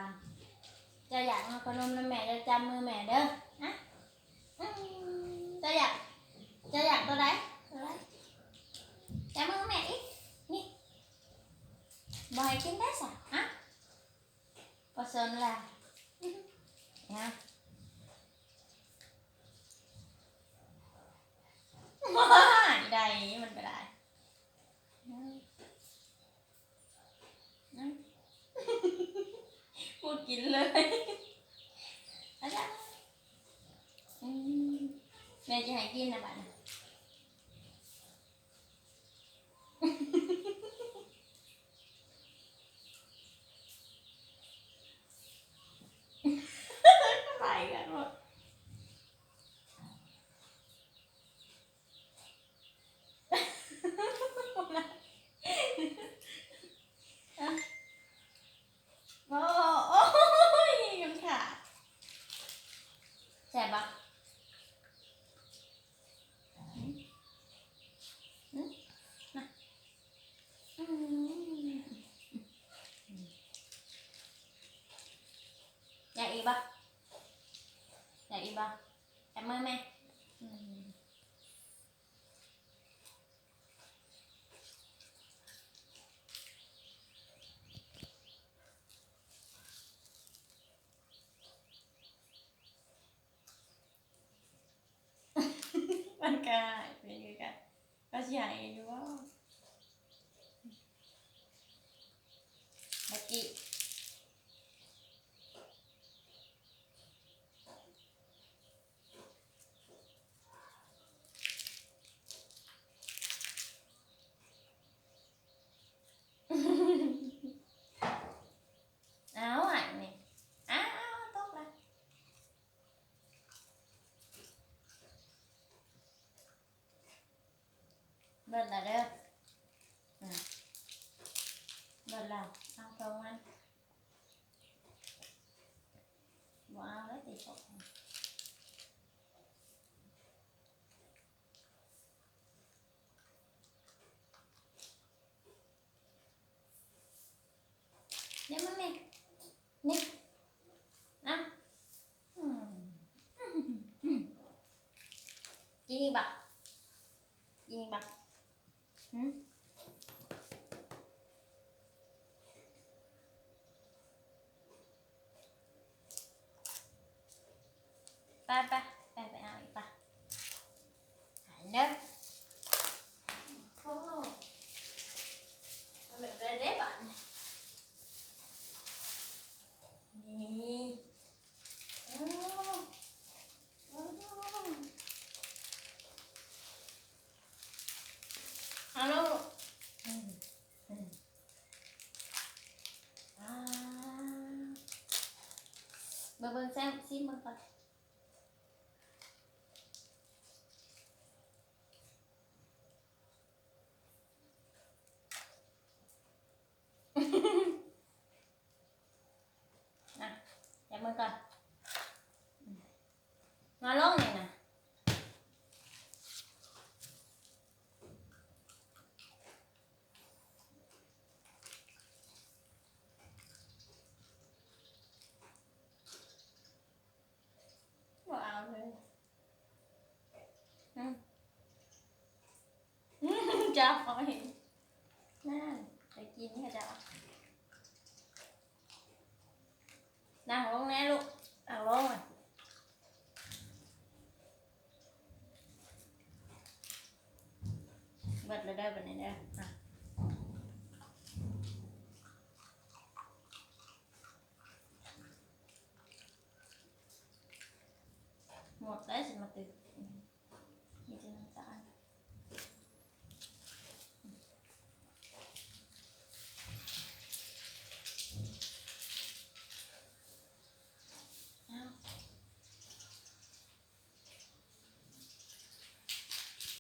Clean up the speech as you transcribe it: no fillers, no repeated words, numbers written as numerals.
ำจะอยากเอาขนมน้ำแม่จะจำมือแม่เด้อนะจะอยากตัวไหนจำมือแม่อีกนี่บ่อยกินได้สักฮะพอสนละนะได้มันก็ได้พูดกินเลยอาจารย์แม่จะให้กินนะบ้านไปกันหมดโอ้ยกันค่ะแซ่บปะอยากอีกปะอยากอีกปะจับมือแม่มันกายเป็นยังไงก็ใหญ่อยู่ว่าเมื่อกี้áo ảnh này tốt lên bên là đây bên là ăn không anh bỏ áo đấy thì tốt nhớ mắt nè nè ăn gì bạc ba ao ba nước không mình về đấy bạn nè alo bơ xem xin bơ coi nè em bơ coi ngon lắm này nè wow rồi chào hỏi nè phải chín cái chào đang luôn nè luôn ăn luôn rồi bật là đây bật này đây một cái gì mà từ